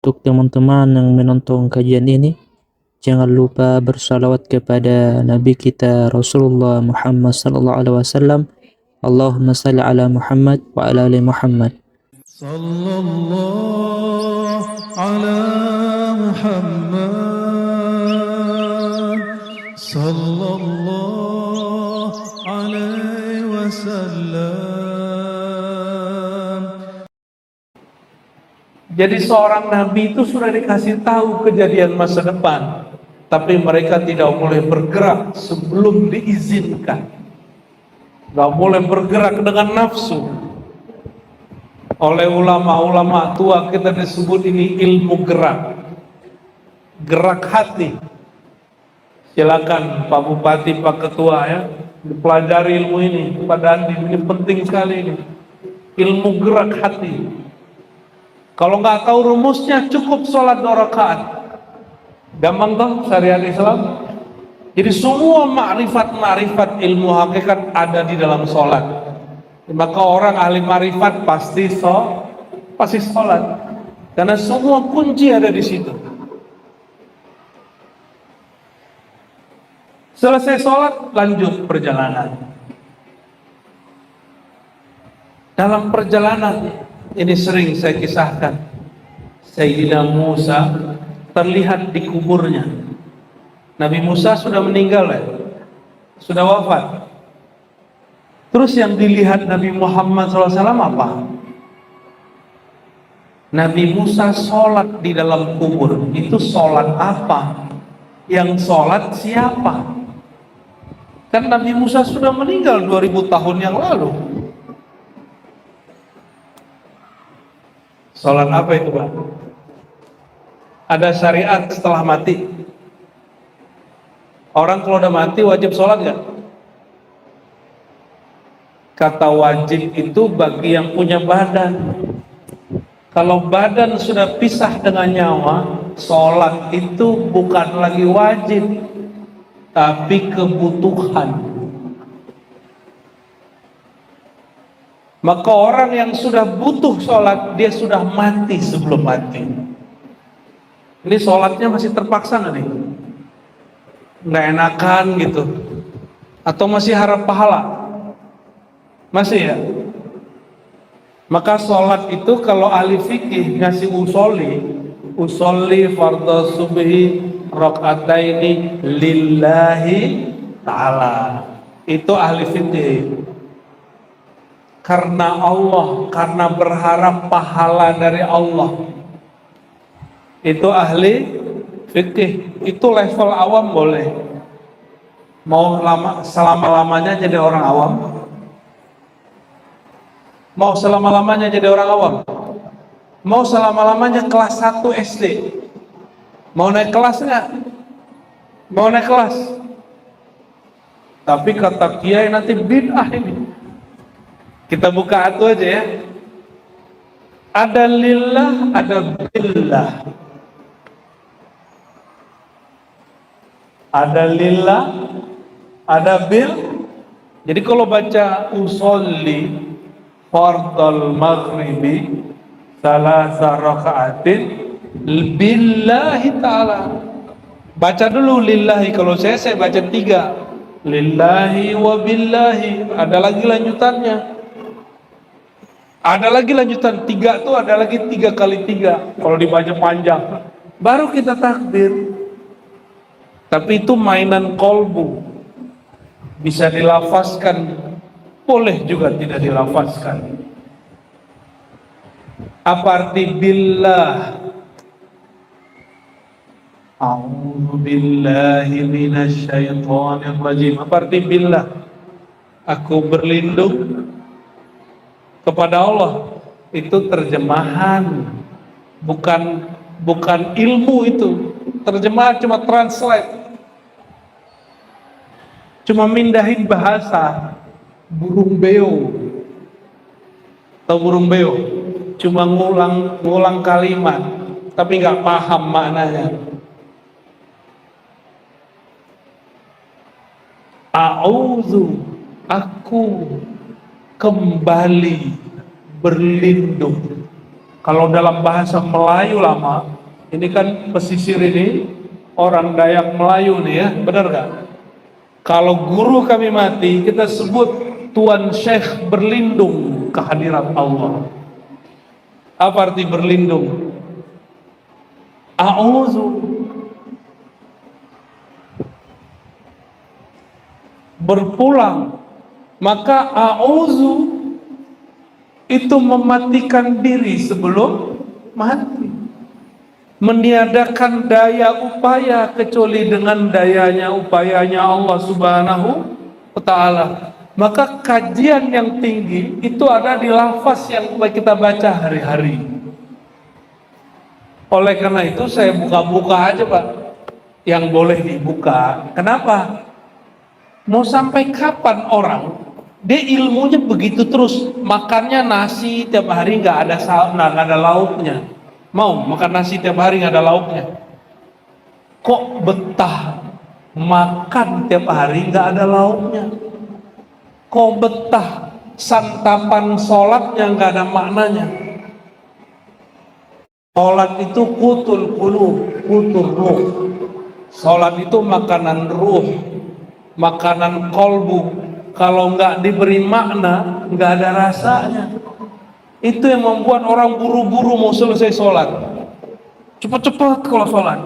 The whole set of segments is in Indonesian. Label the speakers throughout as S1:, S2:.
S1: Untuk teman-teman yang menonton kajian ini, jangan lupa bersalawat kepada Nabi kita Rasulullah Muhammad sallallahu alaihi wasallam. Allahumma salli ala Muhammad wa ala ali Muhammad.
S2: Sallallahu ala Muhammad Sallallahu alaihi wasallam.
S3: Jadi seorang nabi itu sudah dikasih tahu kejadian masa depan, tapi mereka tidak boleh bergerak sebelum diizinkan. Gak boleh bergerak dengan nafsu. Oleh ulama-ulama tua kita disebut ini ilmu gerak hati. Silakan Pak Bupati, Pak Ketua ya, dipelajari ilmu ini. Pak Dandi, ini penting sekali ini. Ilmu gerak hati. Kalau nggak tahu rumusnya, cukup sholat 2 rakaat. Gampang toh syariat Islam. Jadi semua ma'rifat ilmu hakikat ada di dalam sholat. Maka orang ahli ma'rifat pasti sholat. Karena semua kunci ada di situ. Selesai sholat, lanjut perjalanan. Dalam perjalanan ini sering saya kisahkan, Sayyidina Musa terlihat di kuburnya. Nabi Musa sudah meninggal ya, sudah wafat. Terus yang dilihat Nabi Muhammad SAW apa? Nabi Musa sholat di dalam kubur. Itu sholat apa? Yang sholat siapa? Kan Nabi Musa sudah meninggal 2000 tahun yang lalu. Sholat apa itu Pak? Ada syariat setelah mati. Orang kalau udah mati wajib sholat gak? Kata wajib itu bagi yang punya badan. Kalau badan sudah pisah dengan nyawa, sholat itu bukan lagi wajib, tapi kebutuhan. Maka orang yang sudah butuh sholat, dia sudah mati sebelum mati. Ini sholatnya masih terpaksa nggak nih? Nggak enakan gitu? Atau masih harap pahala? Masih ya? Maka sholat itu kalau ahli fikih ngasih usolli fardhu subhi rakaataini lillahi ta'ala. Itu ahli fikih. Karena Allah, karena berharap pahala dari Allah. Itu ahli fikih. Itu level awam boleh. Mau selama-lamanya jadi orang awam? Mau selama-lamanya jadi orang awam? Mau selama-lamanya kelas 1 SD? Mau naik kelas nggak? Mau naik kelas? Tapi kata kiai nanti bid'ah ini. Kita buka atu aja ya. Ada lillah, ada billah. Ada lillah, ada bil. Jadi kalau baca usolli fardal maghribi salasa raka'atin billahi ta'ala. Baca dulu lillahi. Kalau saya baca 3. Lillahi wa billahi. Ada lagi lanjutannya. Ada lagi lanjutan 3 tuh, ada lagi 3 kali 3 kalau dibaca panjang. Baru kita takbir. Tapi itu mainan kolbu. Bisa dilafazkan, boleh juga tidak dilafazkan. Apa arti billah? A'udzu billahi minasy syaithanir rajim. Apa arti billah? Aku berlindung kepada Allah. Itu terjemahan, bukan ilmu itu. Terjemahan cuma translate. Cuma mindahin bahasa. Burung beo. Tahu burung beo? Cuma ngulang kalimat, tapi nggak paham maknanya. A'udzu, aku kembali berlindung Kalau dalam bahasa Melayu lama, ini kan pesisir ini orang Dayak Melayu nih ya, benar gak? Kalau guru kami mati, kita sebut Tuan Syekh berlindung kehadirat Allah. Apa arti berlindung? A'udzu, berpulang. Maka a'udzu itu mematikan diri sebelum mati, meniadakan daya upaya kecuali dengan dayanya upayanya Allah Subhanahu wa Ta'ala. Maka kajian yang tinggi itu ada di lafaz yang kita baca hari-hari. Oleh karena itu saya buka-buka aja Pak, yang boleh dibuka. Kenapa? Mau sampai kapan orang dia ilmunya begitu terus, makannya nasi tiap hari nggak ada lauknya. Mau makan nasi tiap hari nggak ada lauknya? Kok betah makan tiap hari nggak ada lauknya? Kok betah santapan sholatnya nggak ada maknanya? Sholat itu qutul qulub, qutul ruh. Sholat itu makanan ruh, makanan kolbu. Kalau nggak diberi makna, nggak ada rasanya. Itu yang membuat orang buru-buru mau selesai sholat. Cepat-cepat kalau sholat.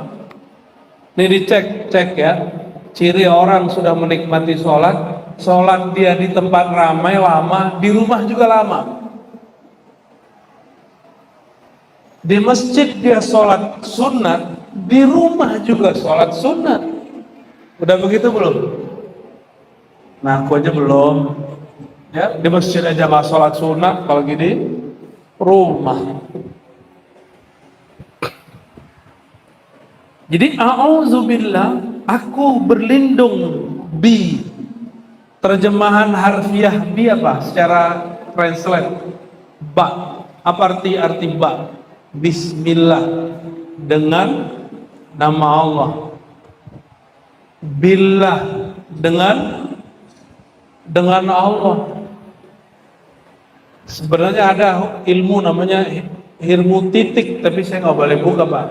S3: Nih cek ya. Ciri orang sudah menikmati sholat. Sholat dia di tempat ramai lama, di rumah juga lama. Di masjid dia sholat sunat, di rumah juga sholat sunat. Udah begitu belum? Nah, aku aja belum. Ya, di masjid aja nggak sholat sunat, kalau gini rumah. Jadi a'udzubillah, aku berlindung bi. Terjemahan harfiah bi apa? Secara translate ba. Apa arti ba? Bismillah, dengan nama Allah. Billah, dengan Allah. Sebenarnya ada ilmu namanya ilmu titik, tapi saya nggak boleh buka Pak,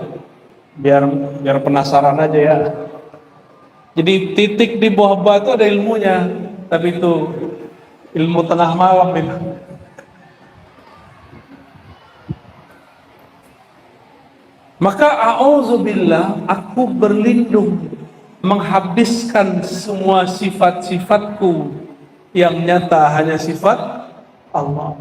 S3: biar penasaran aja ya. Jadi titik di bawah batu ada ilmunya, tapi itu ilmu tengah malam itu. Maka a'udzubillah, aku berlindung menghabiskan semua sifat-sifatku yang nyata hanya sifat Allah,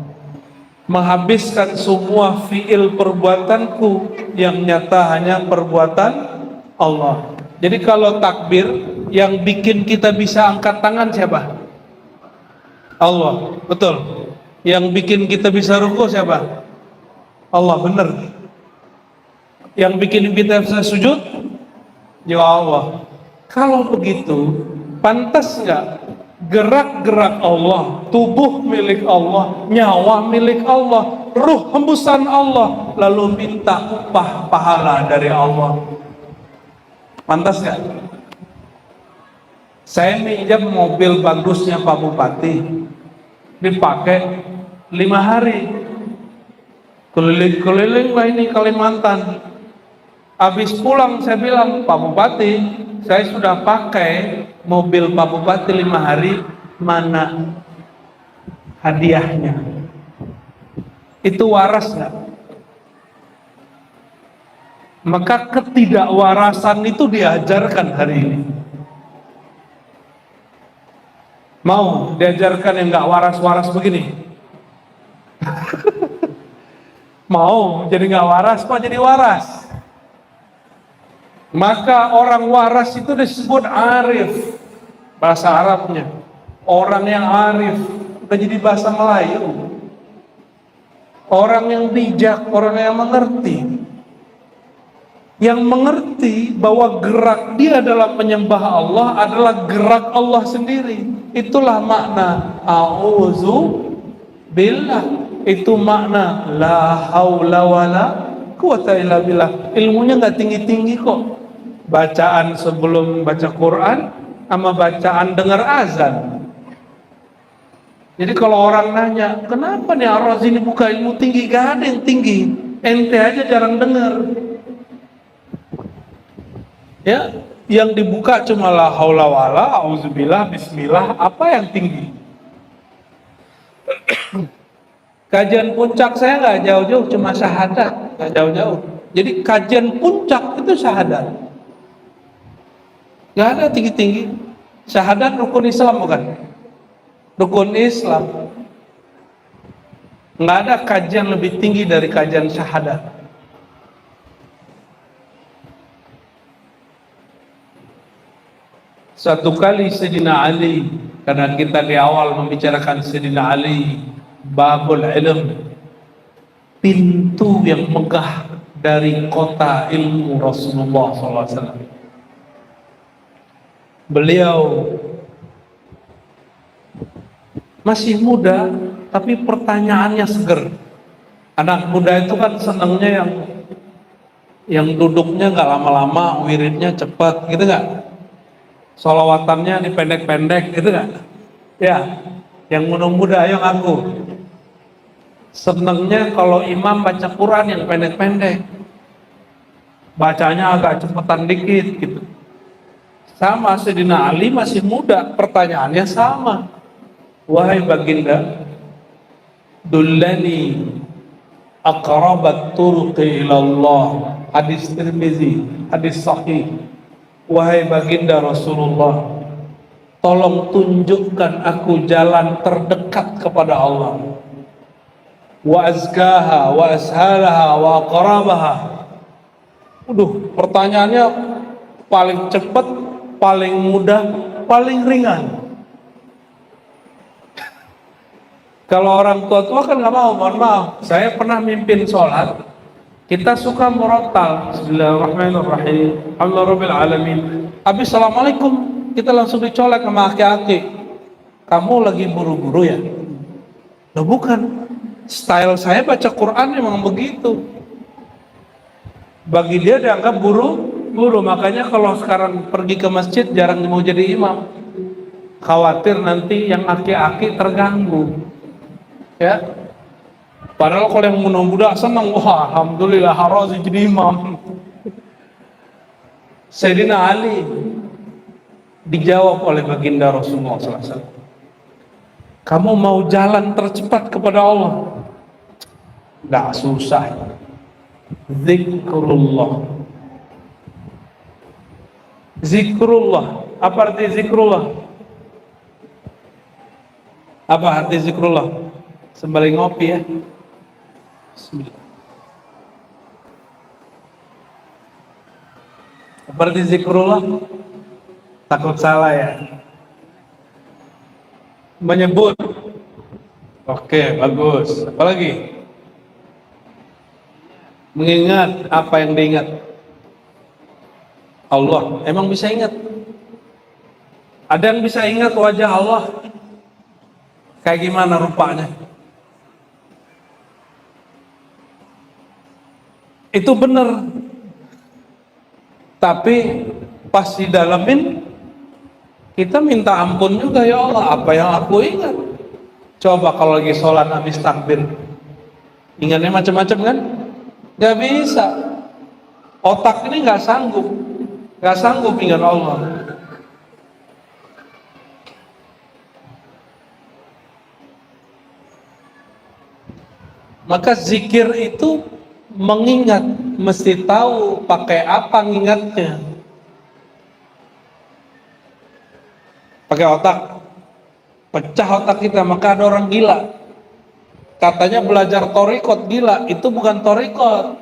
S3: menghabiskan semua fiil perbuatanku yang nyata hanya perbuatan Allah. Jadi kalau takbir yang bikin kita bisa angkat tangan siapa? Allah, betul. Yang bikin kita bisa ruku siapa? Allah, benar. Yang bikin kita bisa sujud ya Allah. Kalau begitu, pantas nggak gerak-gerak Allah, tubuh milik Allah, nyawa milik Allah, ruh hembusan Allah, lalu minta upah pahala dari Allah? Pantas nggak? Saya minjam mobil bagusnya Pak Bupati, dipakai 5 hari, keliling-keliling lah ini Kalimantan. Habis pulang saya bilang, Pak Bupati, saya sudah pakai mobil Pak Bupati 5 hari, mana hadiahnya? Itu waras nggak? Maka ketidakwarasan itu diajarkan hari ini. Mau diajarkan yang nggak waras-waras begini? Mau jadi nggak waras, kok jadi waras? Maka orang waras itu disebut arif, bahasa Arabnya. Orang yang arif, udah jadi bahasa Melayu. Orang yang bijak, orang yang mengerti. Yang mengerti bahwa gerak dia dalam menyembah Allah adalah gerak Allah sendiri. Itulah makna a'udzu billah. Itu makna la haula wala quwata illa billah. Ilmunya nggak tinggi-tinggi kok. Bacaan sebelum baca Quran sama bacaan dengar azan. Jadi kalau orang nanya, kenapa nih Ar-Razi ini buka ilmu tinggi? Gak ada yang tinggi. ente aja jarang dengar. Ya, yang dibuka cuma la haula wala, auzubillah, bismillah, apa yang tinggi? Kajian puncak saya nggak jauh-jauh, cuma syahadat, nggak jauh-jauh. Jadi kajian puncak itu syahadat, nggak ada tinggi-tinggi. Syahadat rukun Islam bukan? Rukun Islam. Nggak ada kajian lebih tinggi dari kajian syahadat. Satu kali Sayyidina Ali, karena kita di awal membicarakan Sayyidina Ali, babul ilm, pintu yang megah dari kota ilmu Rasulullah SAW. Beliau masih muda, tapi pertanyaannya seger. Anak muda itu kan senangnya yang duduknya nggak lama-lama, wiridnya cepat, gitu nggak? Sholawatannya dipendek-pendek, gitu nggak? Ya, yang muda-muda ayo ngaku. Senangnya kalau imam baca Quran yang pendek-pendek, bacanya agak cepetan dikit, gitu. Sama Sayyidina Ali masih muda, pertanyaannya sama. Wahai baginda, dullani aqrabat turuqi ilallah. Hadis Tirmizi, hadis sahih. Wahai baginda Rasulullah, tolong tunjukkan aku jalan terdekat kepada Allah. Wa azkaha wa ashalaha wa aqrabaha. Pertanyaannya paling cepat, paling mudah, paling ringan. Kalau orang tua-tua kan nggak mau, mohon maaf. Saya pernah mimpin sholat, kita suka murattal, Bismillahirrahmanirrahim, Alhamdulillahirabbil alamin. Habis assalamualaikum, kita langsung dicolek sama aki-aki. Kamu lagi buru-buru ya? Loh bukan, style saya baca Quran memang begitu. Bagi dia dianggap buru-buru, makanya kalau sekarang pergi ke masjid jarang mau jadi imam. Khawatir nanti yang aki-aki terganggu. Ya, padahal kalau yang muda-muda senang, wah alhamdulillah harus jadi imam. Sayyidina Ali dijawab oleh baginda Rasulullah SAW, kamu mau jalan tercepat kepada Allah? Nggak susah, zikrullah. Zikrullah, apa arti zikrullah? Apa arti zikrullah? Sembari ngopi ya. Bismillah. Seperti zikrullah, takut salah ya. Menyebut. Oke, bagus. Apalagi? Mengingat apa yang diingat. Allah, emang bisa ingat? Ada yang bisa ingat wajah Allah? Kayak gimana rupanya? Itu benar, tapi pas didalamin kita minta ampun juga, ya Allah apa yang aku ingat. Coba kalau lagi sholat habis takbir ingatnya macam-macam kan, nggak bisa, otak ini nggak sanggup ingat Allah. Maka zikir itu mengingat, mesti tahu pakai apa ngingatnya. Pakai otak, pecah otak kita. Maka ada orang gila, katanya belajar torikot, gila. Itu bukan torikot,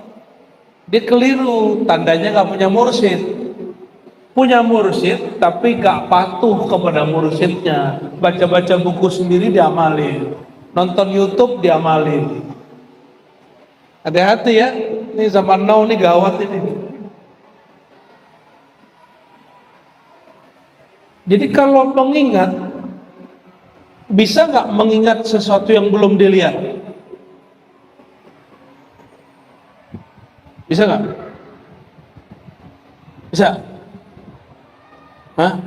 S3: dia keliru, tandanya gak punya mursyid. Punya mursyid tapi gak patuh kepada mursyidnya. Baca-baca buku sendiri diamalin, nonton YouTube diamalin. Hati-hati ya, ini zaman now ini gawat ini. Jadi kalau mengingat, bisa nggak mengingat sesuatu yang belum dilihat? Bisa nggak? Bisa? Hah?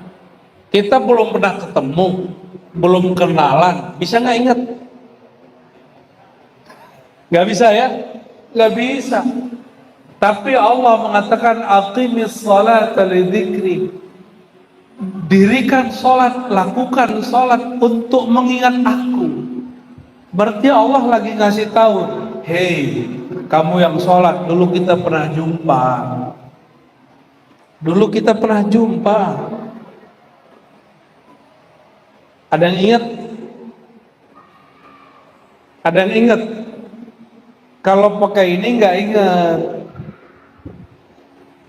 S3: Kita belum pernah ketemu, belum kenalan, bisa nggak ingat? Nggak bisa ya? nggak bisa. Tapi Allah mengatakan aqimis salata lidzikri. Dirikan sholat, lakukan sholat untuk mengingat aku. Berarti Allah lagi ngasih tahu, hei, kamu yang sholat, dulu kita pernah jumpa. Dulu kita pernah jumpa. Ada yang ingat? Ada yang ingat? Kalau pakai ini nggak ingat.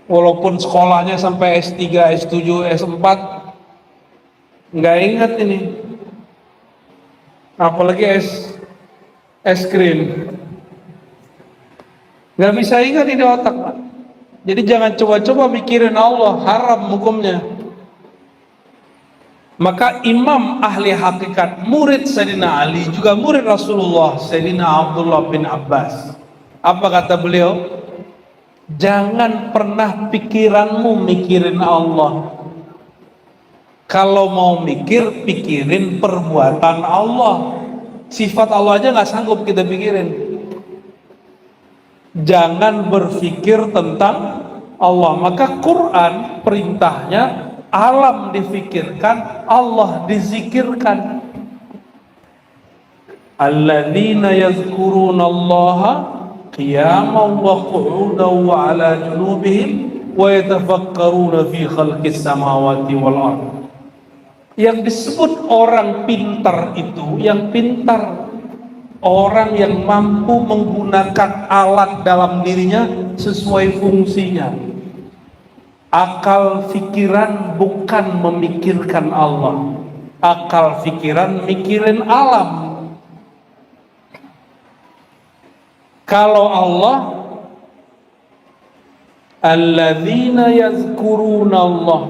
S3: Walaupun sekolahnya sampai S3, S7, S4, nggak ingat ini. Apalagi es krim. Nggak bisa ingat ini otak, Pak. Jadi jangan coba-coba mikirin Allah, haram hukumnya. Maka imam ahli hakikat, murid Sayyidina Ali, juga murid Rasulullah, Sayyidina Abdullah bin Abbas. Apa kata beliau? Jangan pernah pikiranmu mikirin Allah. Kalau mau mikir, pikirin perbuatan Allah. Sifat Allah aja nggak sanggup kita pikirin. Jangan berpikir tentang Allah. Maka Quran perintahnya alam difikirkan, Allah dizikirkan. Alladzina yazkurunallaha qiyaman wa qu'udan wa ala junubihim wa yatafakkaruna fi khalqis samawati wal ardh. Yang disebut orang pintar itu, yang pintar, orang yang mampu menggunakan alat dalam dirinya sesuai fungsinya. Akal pikiran bukan memikirkan Allah. Akal pikiran mikirin alam. Kalau Allah, alladzina yazkuruna Allah,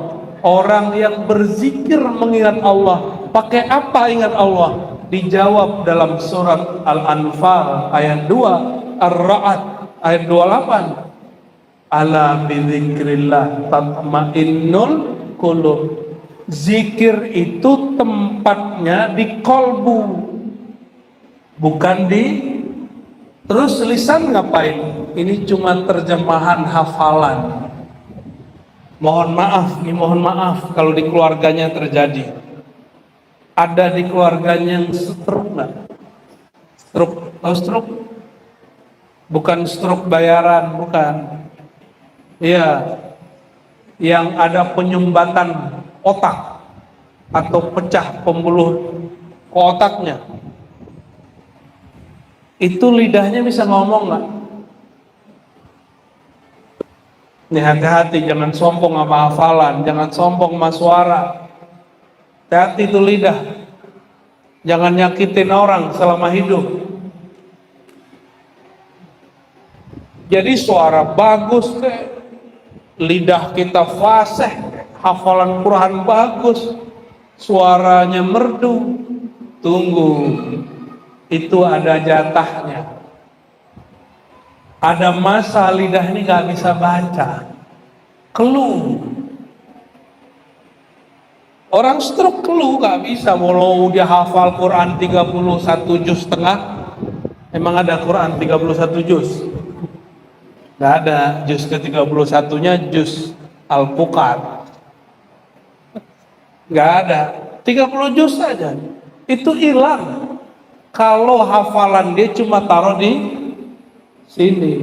S3: orang yang berzikir mengingat Allah. Pakai apa ingat Allah? Dijawab dalam surat Al-Anfal ayat 2, Ar-Ra'd ayat 28. Ala bidzikrillah tatmainnul qulub. Zikir itu tempatnya di kolbu, bukan di. Terus lisan ngapain? Ini cuma terjemahan hafalan. Mohon maaf kalau di keluarganya terjadi. Ada di keluarganya yang stroke nggak? Stroke, tahu stroke? Bukan stroke bayaran, bukan. Iya, yang ada penyumbatan otak atau pecah pembuluh ke otaknya. Itu lidahnya bisa ngomong nggak? Nih hati-hati, jangan sombong sama hafalan, jangan sombong sama suara. Hati-hati itu lidah. Jangan nyakitin orang selama hidup. Jadi suara bagus deh, lidah kita fasih, hafalan Quran bagus, suaranya merdu. Tunggu. Itu ada jatahnya. Ada masa lidah ini gak bisa baca, keluh. Orang stroke keluh gak bisa, walau dia hafal Quran 31 juz setengah. Emang ada Quran 31 juz? Gak ada. Juz ke-31-nya juz Al-Fuqat. Gak ada. 30 juz saja. Itu hilang kalau hafalan dia cuma taruh di sini.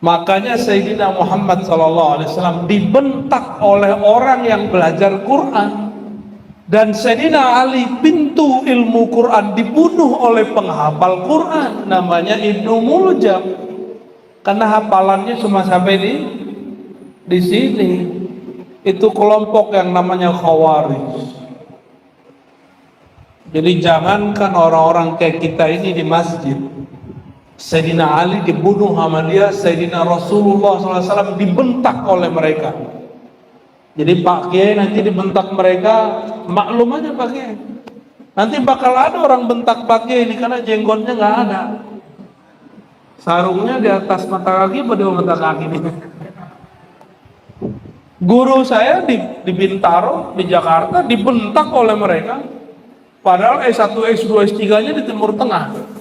S3: Makanya Sayyidina Muhammad SAW dibentak oleh orang yang belajar Quran. Dan Sayyidina Ali pintu ilmu Quran dibunuh oleh penghafal Quran namanya Ibnu Muljam. Karena hafalannya cuma sampai di sini. Itu kelompok yang namanya Khawarij. Jadi jangankan orang-orang kayak kita ini di masjid. Sayyidina Ali dibunuh sama dia, Sayyidina Rasulullah SAW dibentak oleh mereka. Jadi Pak Kiai nanti dibentak mereka, maklum aja Pak Kiai. Nanti bakal ada orang bentak Pak Kiai ini karena jenggotnya nggak ada. Sarungnya di atas mata kaki, pada mata kaki ini. Guru saya di Bintaro, di Jakarta dibentak oleh mereka. Padahal S1, S2, S3-nya di Timur Tengah.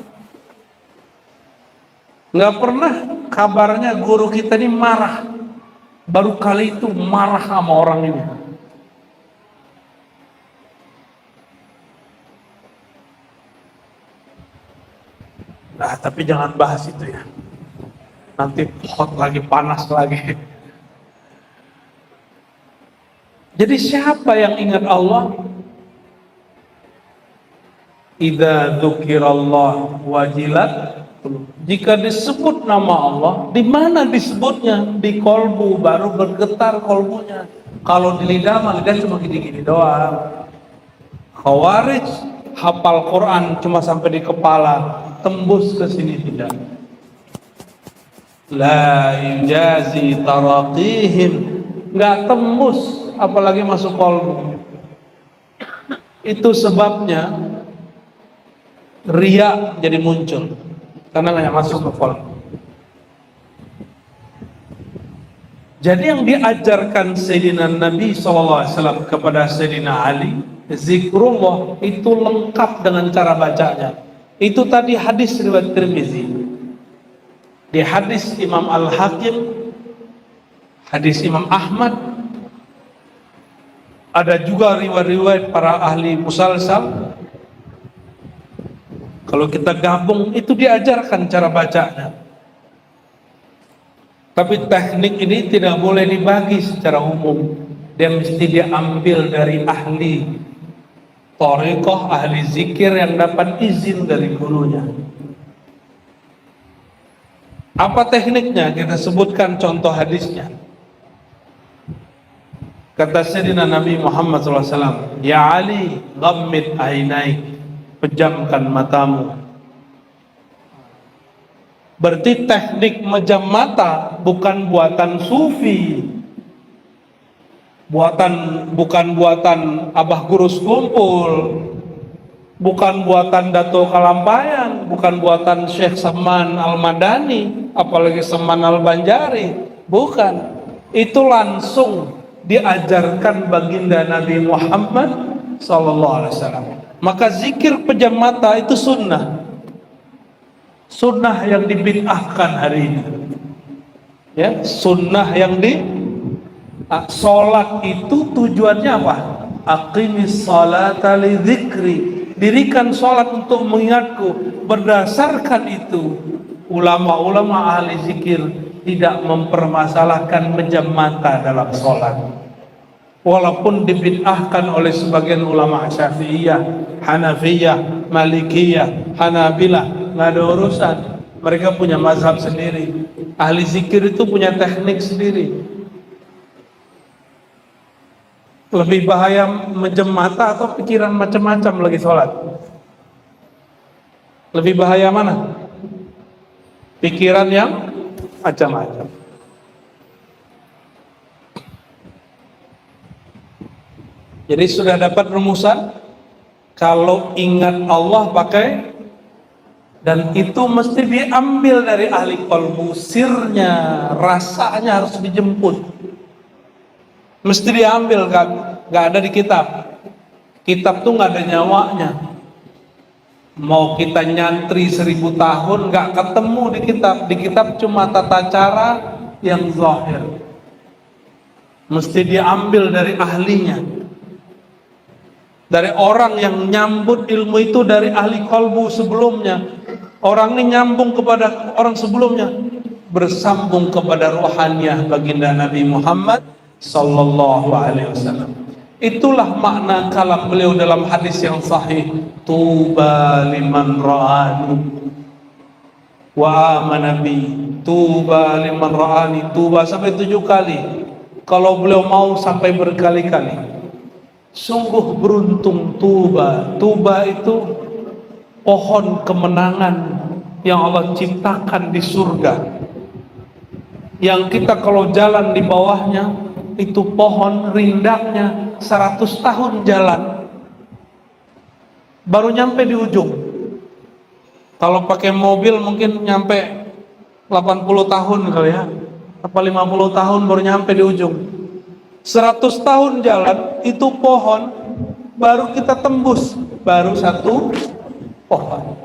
S3: Nggak pernah kabarnya guru kita ini marah. Baru kali itu marah sama orang ini. Nah, tapi jangan bahas itu ya. Nanti hot lagi, panas lagi. Jadi siapa yang ingat Allah? Idza dzukirallah wajilat. Jika disebut nama Allah, di mana disebutnya? Di kolbu, baru bergetar kolbunya. Kalau di lidah, lidah cuma gini-gini doang. Khawarij hafal Quran cuma sampai di kepala, tembus ke sini tidak. La yujazi taraqihim, nggak tembus, apalagi masuk kolbu. Itu sebabnya riya jadi muncul, karena nggak masuk ke kolbu. Jadi yang diajarkan Sayyidina Nabi SAW kepada Sayyidina Ali, zikrullah itu lengkap dengan cara bacanya. Itu tadi hadis riwayat Tirmizi. Di hadis Imam Al-Hakim, hadis Imam Ahmad, ada juga riwayat-riwayat para ahli musalsal. Kalau kita gabung itu diajarkan cara bacanya. Tapi teknik ini tidak boleh dibagi secara umum. Dia mesti diambil dari ahli thariqah, ahli zikir yang dapat izin dari gurunya. Apa tekniknya? Kita sebutkan contoh hadisnya. Kata Sayyidina Nabi Muhammad SAW, Ya Ali, ghammid ainaik, pejamkan matamu. Berarti teknik mejam mata bukan buatan sufi, bukan buatan Abah Gurus Kumpul, bukan buatan Dato Kalampayan, bukan buatan Syekh Saman Al-Madani, apalagi Saman Al-Banjari, bukan. Itu langsung diajarkan baginda Nabi Muhammad SAW. Maka zikir pejam mata itu sunnah. Sunnah yang dibid'ahkan hari ini, ya, sunnah yang sholat itu tujuannya apa? Aqimis sholata li dzikri, dirikan sholat untuk mengingatku. Berdasarkan itu ulama-ulama ahli zikir tidak mempermasalahkan mejam mata dalam sholat, walaupun dibid'ahkan oleh sebagian ulama Syafi'iyah, Hanafiyah, Malikiyah, Hanabilah. Nggak ada urusan, mereka punya mazhab sendiri. Ahli zikir itu punya teknik sendiri. Lebih bahaya mejam mata atau pikiran macam-macam lagi sholat? Lebih bahaya mana? Pikiran yang macam-macam. Jadi sudah dapat rumusan, kalau ingat Allah pakai, dan itu mesti diambil dari ahli qalbu, sirnya, rasanya harus dijemput, mesti diambil, gak ada di kitab. Kitab tuh gak ada nyawanya. Mau kita nyantri 1000 tahun gak ketemu di kitab. Di kitab cuma tata cara yang zahir, mesti diambil dari ahlinya, dari orang yang nyambut ilmu itu dari ahli qalbu sebelumnya. Orang ini nyambung kepada orang sebelumnya, bersambung kepada ruhaniyah baginda Nabi Muhammad sallallahu alaihi wasallam. Itulah makna kalam beliau dalam hadis yang sahih, tuba liman ra'ani wa amana bi. Tuba liman ra'ani, tuba sampai 7 kali. Kalau beliau mau sampai berkali-kali. Sungguh beruntung tuba. Tuba itu pohon kemenangan yang Allah ciptakan di surga, yang kita kalau jalan di bawahnya itu pohon rindangnya 100 tahun jalan baru nyampe di ujung. Kalau pakai mobil mungkin nyampe 80 tahun kali ya, apa 50 tahun baru nyampe di ujung. 100 tahun jalan itu pohon baru kita tembus, baru satu pohon.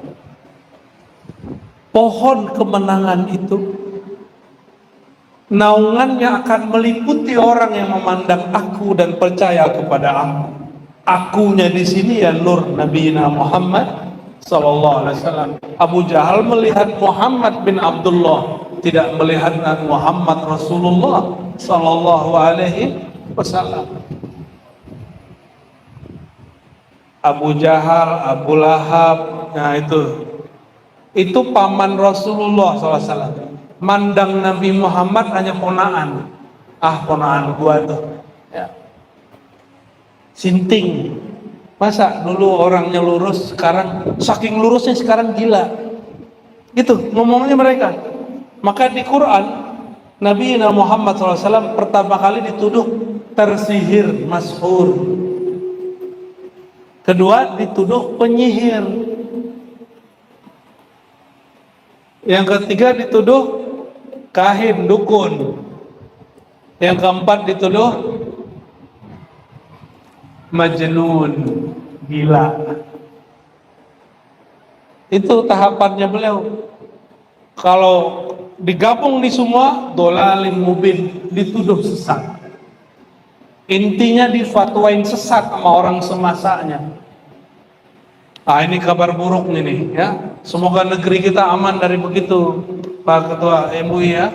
S3: pohon kemenangan itu naungannya akan meliputi orang yang memandang aku dan percaya kepada aku. Akunya di sini ya nur Nabi Muhammad sallallahu alaihi wasallam. Abu Jahal melihat Muhammad bin Abdullah, tidak melihat Muhammad Rasulullah sallallahu alaihi wasallam. Abu Jahal, Abu Lahab, nah itu paman Rasulullah SAW. Mandang Nabi Muhammad hanya ponaan. Ponaan gua tuh. Ya. Sinting. Masa dulu orangnya lurus, sekarang saking lurusnya sekarang gila. Gitu ngomongnya mereka. Maka di Quran Nabi Muhammad SAW pertama kali dituduh tersihir, mashur. Kedua dituduh penyihir. Yang ketiga dituduh kahin, dukun. Yang keempat dituduh majnun, gila. Itu tahapannya beliau. Kalau digabung di semua, dolalim mubin, dituduh sesat. Intinya difatwain sesat sama orang semasanya. Ini kabar buruk nih ya. Semoga negeri kita aman dari begitu, Pak Ketua MUI ya,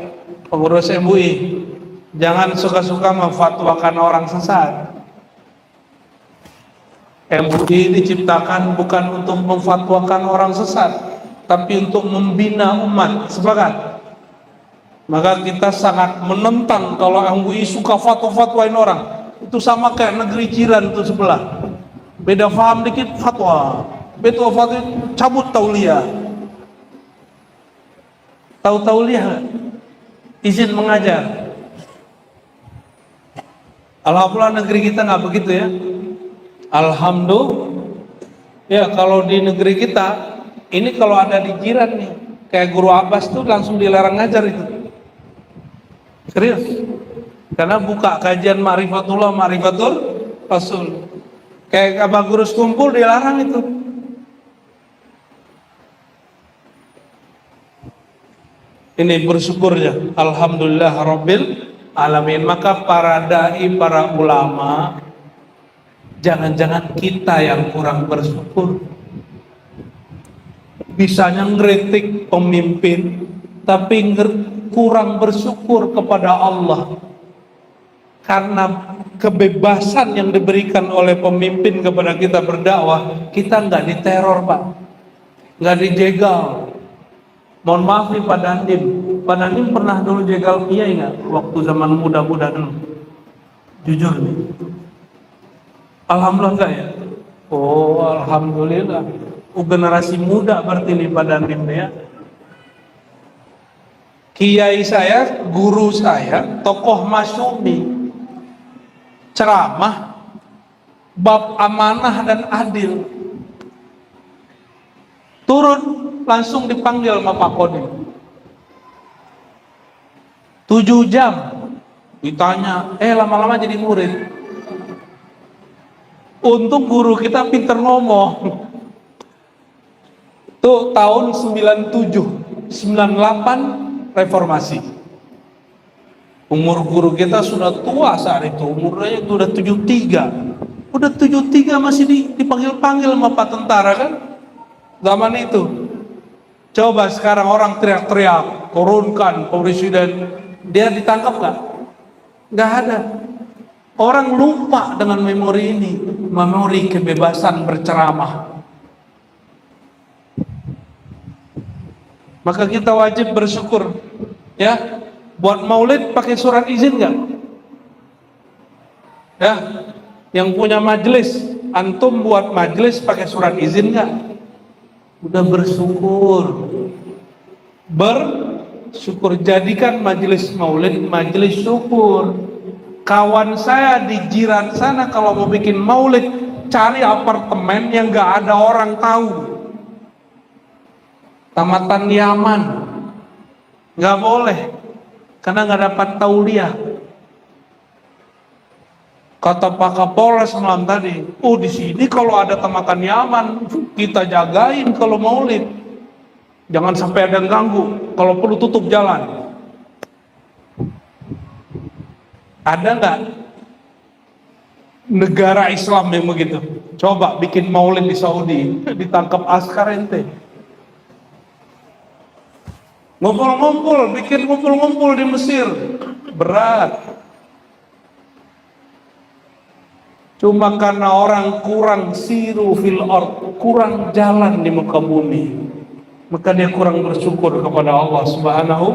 S3: pengurus MUI. Jangan suka-suka memfatwakan orang sesat. MUI diciptakan bukan untuk memfatwakan orang sesat, tapi untuk membina umat. Sepakat? Maka kita sangat menentang kalau MUI suka fatwa-fatwain orang. Itu sama kayak negeri jiran itu sebelah. Beda paham dikit fatwa. Beda fatwa cabut tauliah. Tahu tauliah? Izin mengajar. Alhamdulillah negeri kita nggak begitu ya. Alhamdulillah. Ya kalau di negeri kita ini kalau ada di jiran nih, kayak Guru Abbas tuh langsung dilarang ngajar itu. Serius. Karena buka kajian Ma'rifatullah, Ma'rifatul Rasul. Kayak Abah Gurus kumpul dilarang itu. Ini bersyukurnya. Alhamdulillah Rabbil Alamin. Maka para da'i, para ulama, jangan-jangan kita yang kurang bersyukur. Bisanya ngeritik pemimpin, tapi kurang bersyukur kepada Allah. Karena kebebasan yang diberikan oleh pemimpin kepada kita berdakwah, kita nggak diteror Pak, nggak dijegal. Mohon maaf nih Pak Dandim, Pak Dandim pernah dulu jegal kiai nggak waktu zaman muda-muda dulu? Jujur nih. Alhamdulillah enggak ya? Oh alhamdulillah. Generasi muda berarti nih Pak Dandim ya. Kiai saya, guru saya, tokoh masyumi, ceramah bab amanah dan adil, turun langsung dipanggil sama Pak Kodim 7 jam ditanya, lama-lama jadi murid. Untung guru kita pinter ngomong. Tuh tahun 97, 98 reformasi. Umur guru kita sudah tua saat itu, umurnya itu udah 73. Udah 73 masih dipanggil-panggil sama Pak tentara kan? Zaman itu. Coba sekarang orang teriak-teriak, turunkan presiden, dia ditangkap nggak? Nggak ada. Orang lupa dengan memori ini, memori kebebasan berceramah. Maka kita wajib bersyukur, ya. Buat maulid pakai surat izin nggak? Ya, yang punya majelis, antum buat majelis pakai surat izin nggak? Udah bersyukur. Bersyukur, jadikan majelis maulid majelis syukur. Kawan saya di jiran sana kalau mau bikin maulid, cari apartemen yang nggak ada orang tahu. Tamatan Yaman, nggak boleh. Karena nggak dapat tauliah. Kata Pak Kapolres malam tadi, di sini kalau ada tamatan Yaman kita jagain kalau maulid. Jangan sampai ada yang ganggu. Kalau perlu tutup jalan. Ada nggak negara Islam yang begitu? Coba bikin maulid di Saudi, ditangkap askar ente. Ngumpul-ngumpul, bikin ngumpul-ngumpul di Mesir, berat. Cuma karena orang kurang siru fil ard, kurang jalan di muka bumi, maka dia kurang bersyukur kepada Allah Subhanahu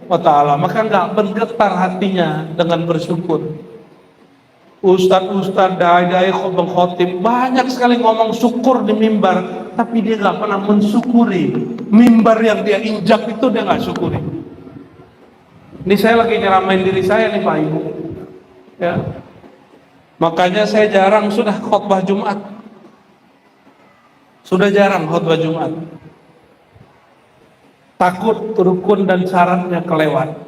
S3: wa ta'ala. Maka nggak bergetar hatinya dengan bersyukur. Ustadz-ustadz, dai-dai, khotib banyak sekali ngomong syukur di mimbar, tapi dia nggak pernah mensyukuri mimbar yang dia injak itu, dia nggak syukuri. Ini saya lagi nyeramain diri saya nih Pak Ibu, ya. Makanya saya jarang sudah khutbah Jumat, sudah jarang khutbah Jumat. Takut rukun dan syaratnya kelewat.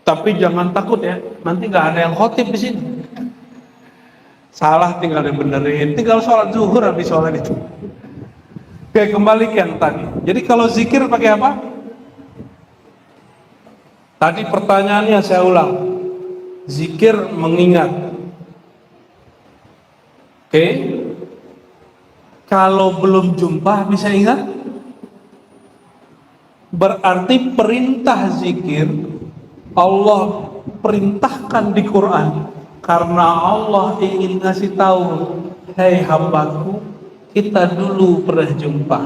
S3: Tapi jangan takut ya, nanti nggak ada yang khotib di sini. Salah tinggal dibenerin, tinggal sholat zuhur habis sholat itu. Oke, kembali ke yang tadi. Jadi kalau zikir pakai apa? Tadi pertanyaannya saya ulang. Zikir mengingat. Oke. Kalau belum jumpa bisa ingat? Berarti perintah zikir Allah perintahkan di Quran karena Allah ingin ngasih tahu, hei hambaku, kita dulu pernah jumpa.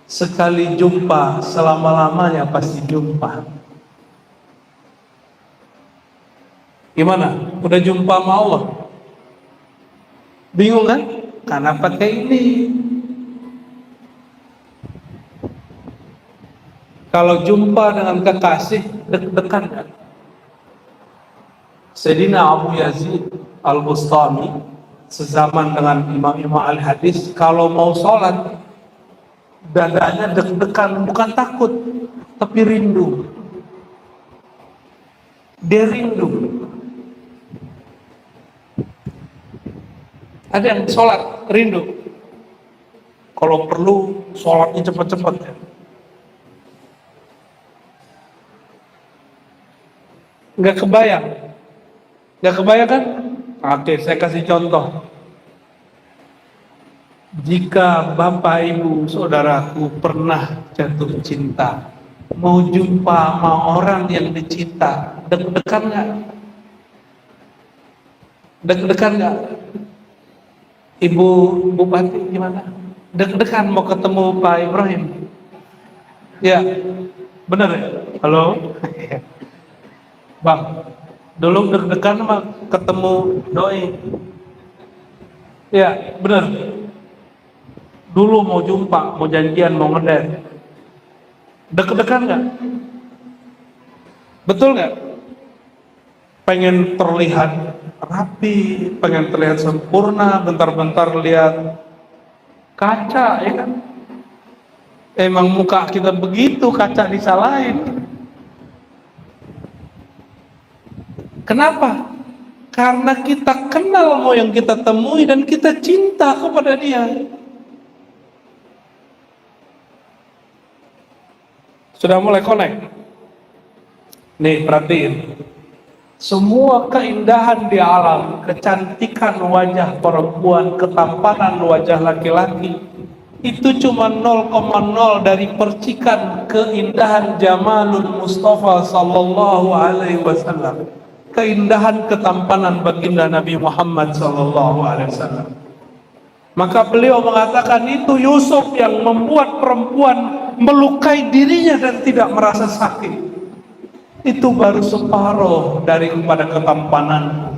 S3: Sekali jumpa, selama-lamanya pasti jumpa. Gimana? Udah jumpa sama Allah? Bingung kan? Karena pakai ini. Kalau jumpa dengan kekasih, deg-degan kan? Sayyidina Abu Yazid Al-Bustami, sezaman dengan imam-imam al-hadis, kalau mau sholat, dadanya deg-degan, bukan takut, tapi rindu. Dia rindu. Ada yang sholat rindu. Kalau perlu sholatnya cepat-cepat ya. Nggak kebayang kan? Oke, saya kasih contoh. Jika Bapak Ibu Saudaraku pernah jatuh cinta, mau jumpa sama orang yang dicinta, deg-degan nggak? Deg-degan nggak? Ibu Bupati gimana? Deg-degan mau ketemu Pak Ibrahim? Ya, benar ya? Halo? Bang, dulu deg-degan sama ketemu doi. Ya, benar. Dulu mau jumpa, mau janjian, mau ngedate. Deg-degan nggak? Betul nggak? Pengen terlihat rapi, pengen terlihat sempurna, bentar-bentar lihat kaca, ya kan? Emang muka kita begitu, kaca disalahin. Kenapa? Karena kita kenal mau yang kita temui dan kita cinta kepada dia. Sudah mulai connect? Nih, perhatiin. Semua keindahan di alam, kecantikan wajah perempuan, ketampanan wajah laki-laki, itu cuma 0,0 dari percikan keindahan Jamalul Mustafa sallallahu alaihi wasallam. Keindahan ketampanan baginda Nabi Muhammad sallallahu alaihi wasallam. Maka beliau mengatakan itu Yusuf yang membuat perempuan melukai dirinya dan tidak merasa sakit. Itu baru separuh dari kepada ketampanan.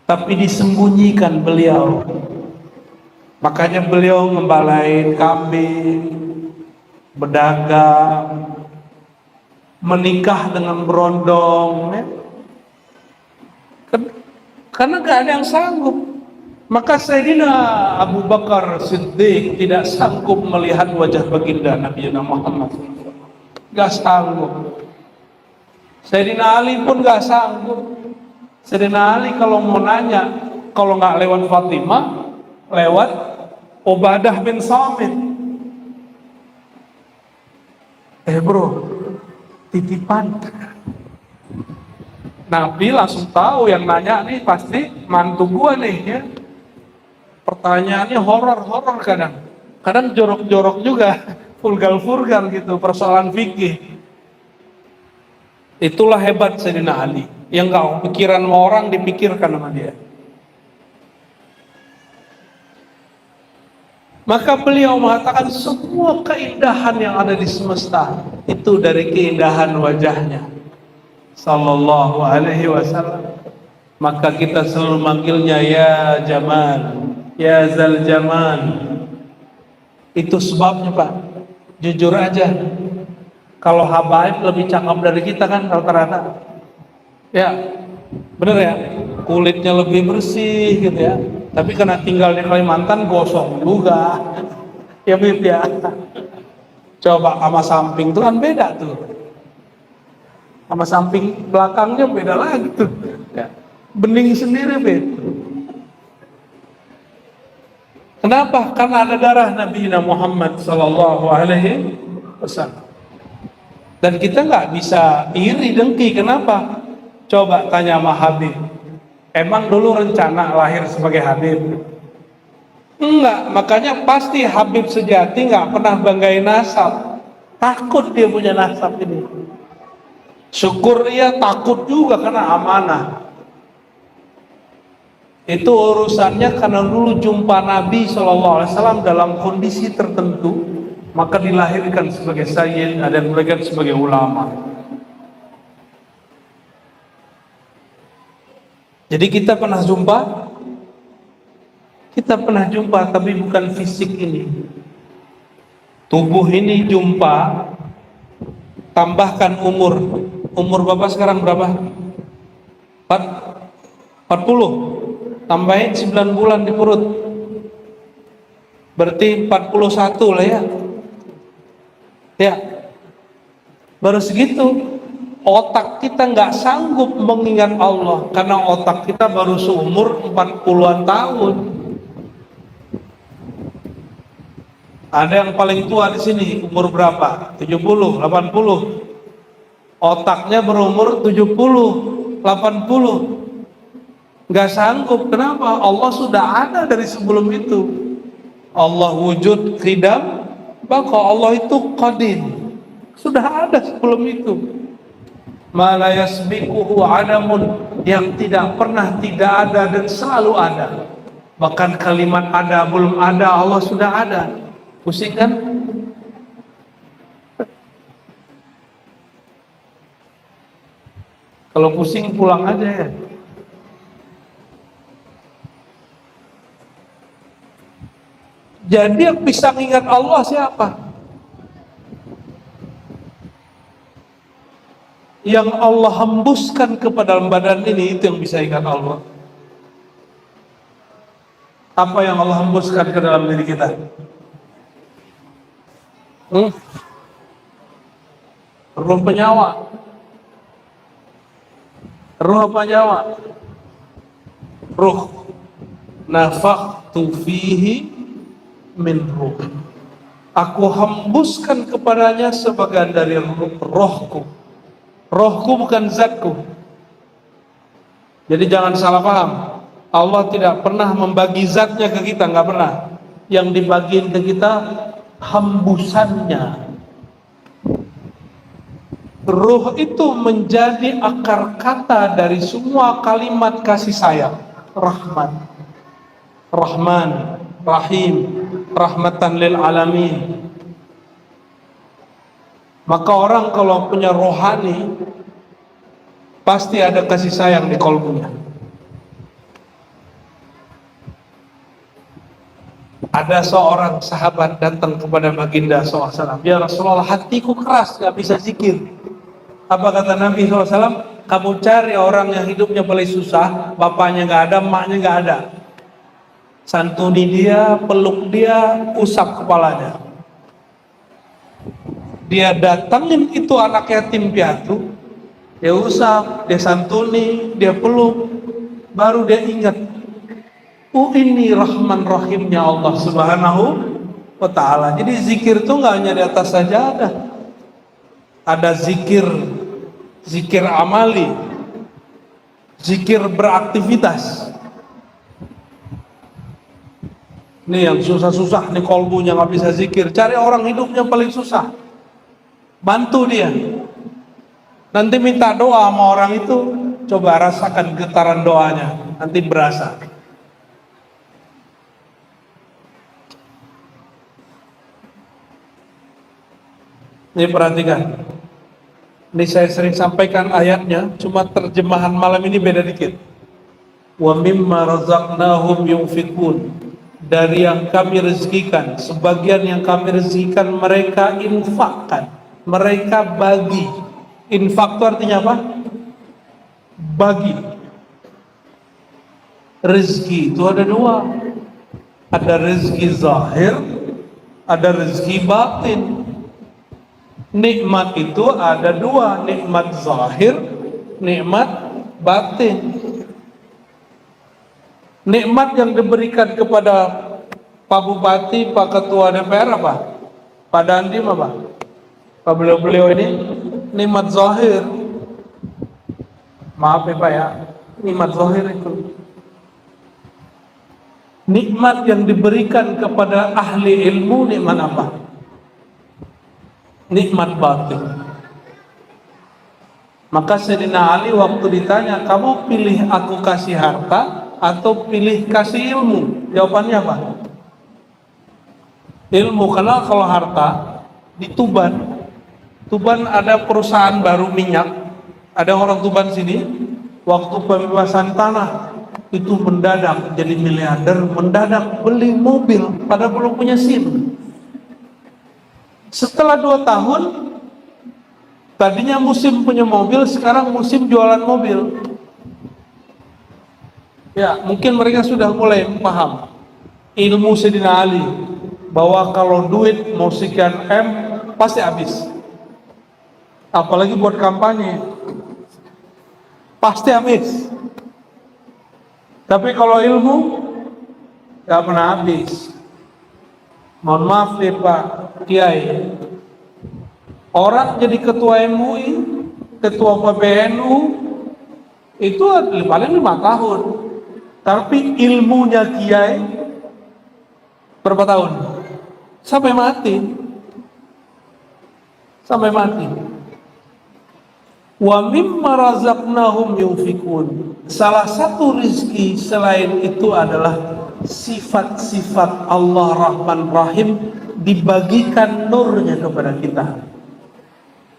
S3: Tapi disembunyikan beliau. Makanya beliau ngembalain kambing, berdagang, menikah dengan berondong, ya. Karena gak ada yang sanggup. Maka Sayyidina Abu Bakar Siddiq tidak sanggup melihat wajah baginda Nabi Muhammad. Gak sanggup. Sayyidina Ali pun gak sanggup. Sayyidina Ali kalau mau nanya, kalau gak lewat Fatimah, lewat Ubadah bin Samit. Bro, titipan. Nabi langsung tahu yang nanya nih pasti mantu gua nih ya. Pertanyaannya horor-horor kadang. Kadang jorok-jorok juga, vulgar-vulgar gitu, persoalan fikih. Itulah hebat Sayyidina Ali. Yang gak pikiran sama orang dipikirkan sama dia. Maka beliau mengatakan semua keindahan yang ada di semesta itu dari keindahan wajahnya sallallahu alaihi wasallam. Maka kita selalu manggilnya ya Jamal, ya Zal Jamal. Itu sebabnya Pak. Jujur aja, kalau habaib lebih cakep dari kita kan rata-rata. Ya, bener ya. Kulitnya lebih bersih gitu ya. Tapi karena tinggal di Kalimantan gosong juga. Ya Bib ya. Coba sama samping tuh kan beda tuh. Sama samping belakangnya beda lagi tuh. Ya. Bening sendiri Bib. Kenapa? Karena ada darah Nabi Muhammad sallallahu alaihi wasallam. Dan kita nggak bisa iri dengki. Kenapa? Coba tanya sama Habib. Emang dulu rencana lahir sebagai Habib? Enggak, makanya pasti Habib sejati nggak pernah banggain nasab. Takut dia punya nasab ini. Syukur dia takut juga karena amanah. Itu urusannya karena dulu jumpa Nabi SAW dalam kondisi tertentu, maka dilahirkan sebagai sayyid, ada yang dilahirkan sebagai ulama. Jadi kita pernah jumpa, tapi bukan fisik ini. Tubuh ini jumpa, tambahkan umur. Umur Bapak sekarang berapa? 40. Tambahin 9 bulan di perut. Berarti 41 lah ya. Ya. Baru segitu. Otak kita nggak sanggup mengingat Allah karena otak kita baru seumur 40-an tahun. Ada yang paling tua di sini umur berapa? 70, 80. Otaknya berumur 70, 80. Nggak sanggup. Kenapa? Allah sudah ada dari sebelum itu. Allah wujud qidam, maka Allah itu qadim. Sudah ada sebelum itu. Ma la yasbiquhu adamun, yang tidak pernah tidak ada dan selalu ada. Bahkan kalimat ada belum ada Allah sudah ada. Pusing kan? Kalau pusing pulang aja ya. Jadi yang bisa mengingat Allah siapa? Yang Allah hembuskan ke dalam badan ini, itu yang bisa ingat Allah. Apa yang Allah hembuskan ke dalam diri kita? Ruh penyawa. Ruh apa nyawa? Ruh. Nafakhtu fihi min ruh. Aku hembuskan kepadanya sebagian dari rohku. Rohku bukan zatku. Jadi jangan salah paham. Allah tidak pernah membagi zatnya ke kita, nggak pernah. Yang dibagiin ke kita hembusannya. Ruh itu menjadi akar kata dari semua kalimat kasih sayang. Rahman, Rahman, Rahim, Rahmatan lil alamin. Maka orang kalau punya rohani pasti ada kasih sayang di kolbunya. Ada seorang sahabat datang kepada baginda SAW. Ya Rasulullah, hatiku keras, gak bisa zikir. Apa kata Nabi SAW? Kamu cari orang yang hidupnya paling susah, bapaknya gak ada, emaknya gak ada. Santuni dia, peluk dia, usap kepalanya. Dia datangin itu anak yatim piatu, dia usap, dia santuni, dia peluk, baru dia ingat, oh ini Rahman Rahimnya Allah Subhanahu wa Ta'ala. Jadi zikir itu nggak hanya di atas sajadah, ada zikir, zikir amali, zikir beraktivitas. Nih yang susah-susah nih kolbunya nggak bisa zikir, cari orang hidupnya paling susah, bantu dia. Nanti minta doa sama orang itu, coba rasakan getaran doanya, nanti berasa. Ini perhatikan. Ini saya sering sampaikan ayatnya, cuma terjemahan malam ini beda dikit. Wa mimma razaqnahum yunfikun. Dari yang kami rezekikan, sebagian yang kami rezekikan mereka infakkan, mereka bagi. Infak itu artinya apa? Bagi. Rezeki itu ada dua, ada rezeki zahir, ada rezeki batin. Nikmat itu ada dua, nikmat zahir, nikmat batin. Nikmat yang diberikan kepada Pak Bupati, Pak Ketua DPR apa? Pak Dandim apa? Pak beliau-beliau ini nikmat zahir. Maaf ya Pak ya, nikmat zahir itu. Nikmat yang diberikan kepada ahli ilmu nikmat apa? Nikmat batin. Maka Sayyidina Ali waktu ditanya, kamu pilih aku kasih harta atau pilih kasih ilmu? Jawabannya apa? Ilmu. Karena kalau harta di Tuban ada perusahaan baru minyak, ada orang Tuban sini, waktu pembebasan tanah itu mendadak jadi miliarder, mendadak beli mobil padahal belum punya SIM. Setelah 2 tahun, tadinya musim punya mobil, sekarang musim jualan mobil. Ya, mungkin mereka sudah mulai paham ilmu Sayyidina Ali, bahwa kalau duit mau sekian M pasti habis. Apalagi buat kampanye, pasti habis. Tapi kalau ilmu gak pernah habis. Mohon maaf nih Pak Kiai, orang jadi ketua MUI, ketua PBNU itu paling 5 tahun, tapi ilmunya Kiai berapa tahun? Sampai mati. Sampai mati. Wa mimma razaqnahum yunfikun. Salah satu rezeki selain itu adalah sifat-sifat Allah Rahman Rahim, dibagikan nurnya kepada kita.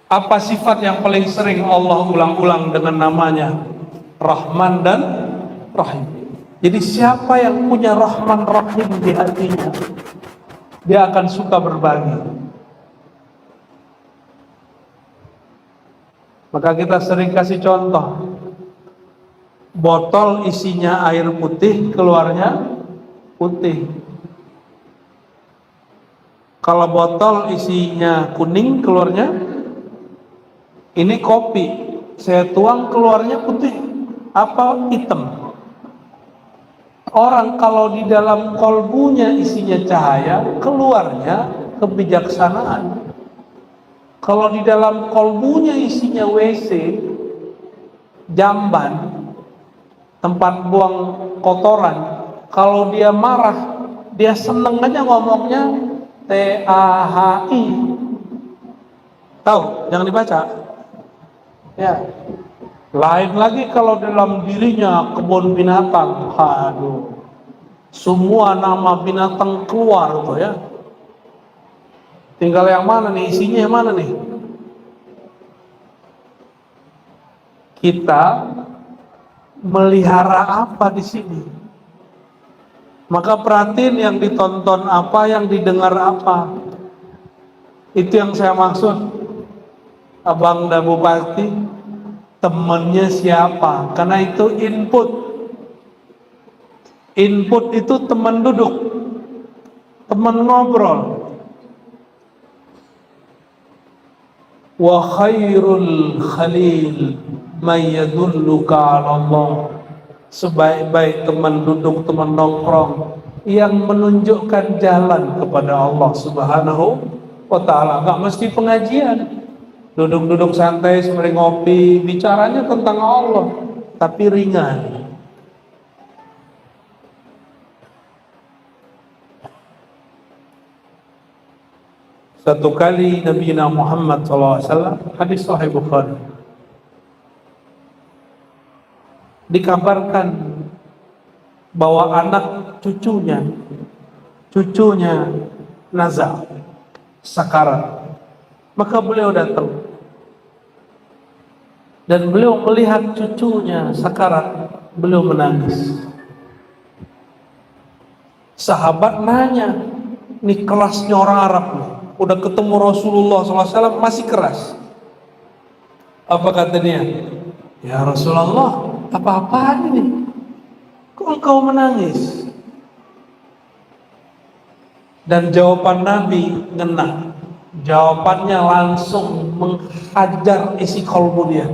S3: Apa sifat yang paling sering Allah ulang-ulang dengan namanya? Rahman dan Rahim. Jadi siapa yang punya Rahman Rahim di hatinya, dia akan suka berbagi. Maka kita sering kasih contoh, botol isinya air putih, keluarnya putih. Kalau botol isinya kuning, keluarnya ini kopi, saya tuang keluarnya putih apa hitam. Orang kalau di dalam kolbunya isinya cahaya, keluarnya kebijaksanaan. Kalau di dalam kolbunya isinya WC, jamban, tempat buang kotoran, kalau dia marah, dia seneng aja ngomongnya TAHI. Tahu? Jangan dibaca. Ya. Lain lagi kalau dalam dirinya kebun binatang, aduh, semua nama binatang keluar tuh ya. Tinggal yang mana nih, isinya yang mana nih? Kita melihara apa di sini? Maka perhatiin yang ditonton apa, yang didengar apa. Itu yang saya maksud. Abang dan Bupati, temennya siapa? Karena itu input. Input itu teman duduk, teman ngobrol. Wa khairul khalil may yadulluka 'ala Allah. Sebaik-baik teman duduk, teman nongkrong yang menunjukkan jalan kepada Allah Subhanahu wa ta'ala. Enggak mesti pengajian. Duduk-duduk santai sembari ngopi, bicaranya tentang Allah, tapi ringan. Satu kali Nabi Muhammad SAW, hadis Sahih Bukhari, dikabarkan bahwa anak cucunya nazar, sakarat. Maka beliau datang dan beliau melihat cucunya sakarat, beliau menangis. Sahabat nanya, nih kelasnya orang Arab nih, udah ketemu Rasulullah SAW masih keras. Apa kata dia? Ya Rasulullah, apa-apaan ini? Kok engkau menangis? Dan jawaban Nabi ngena. Jawabannya langsung menghajar isi kalbu dia.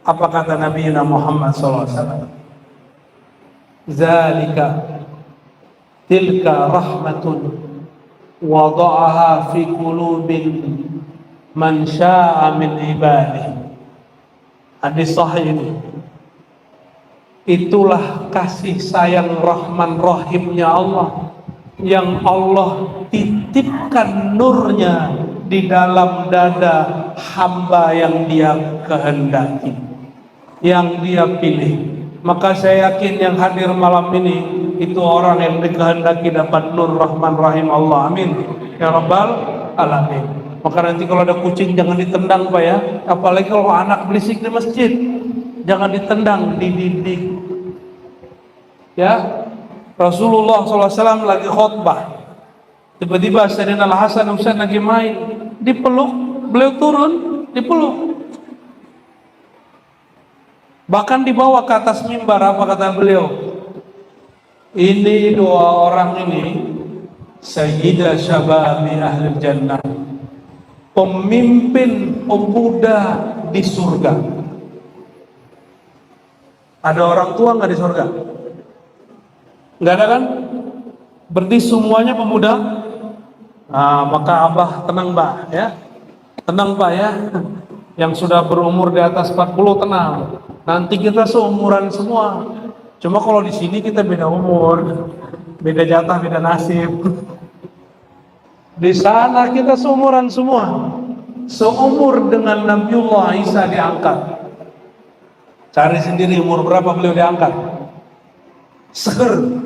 S3: Apa kata Nabi Muhammad SAW? Zalika tilka rahmatun wada'aha fi qulubin man sya'a min ibadihi. Hadis sahih ini. Itulah kasih sayang Rahman Rahimnya Allah, yang Allah titipkan nurnya di dalam dada hamba yang dia kehendaki, yang dia pilih. Maka saya yakin yang hadir malam ini itu orang yang dikehendaki dapat nur Rahman Rahim Allah. Amin ya Rabbal Alamin. Maka nanti kalau ada kucing jangan ditendang Pak ya, apalagi kalau anak berisik di masjid, jangan ditendang, dididik ya. Rasulullah SAW lagi khutbah, tiba-tiba Sayyidina Al-Hasan Husain lagi main, dipeluk, beliau turun, dipeluk, bahkan dibawa ke atas mimbar. Apa kata beliau? Ini dua orang ini Sayyidah Syababi Ahli Jannah, pemimpin pemuda di surga. Ada orang tua nggak di surga? Nggak ada kan? Berarti semuanya pemuda. Nah, maka Abah tenang Mbak ya, tenang Pak ya. Yang sudah berumur di atas 40 tenang. Nanti kita seumuran semua. Cuma kalau di sini kita beda umur, beda jatah, beda nasib. Di sana kita seumuran semua. Seumur dengan Nabiullah Isa diangkat. Cari sendiri umur berapa beliau diangkat. Seger.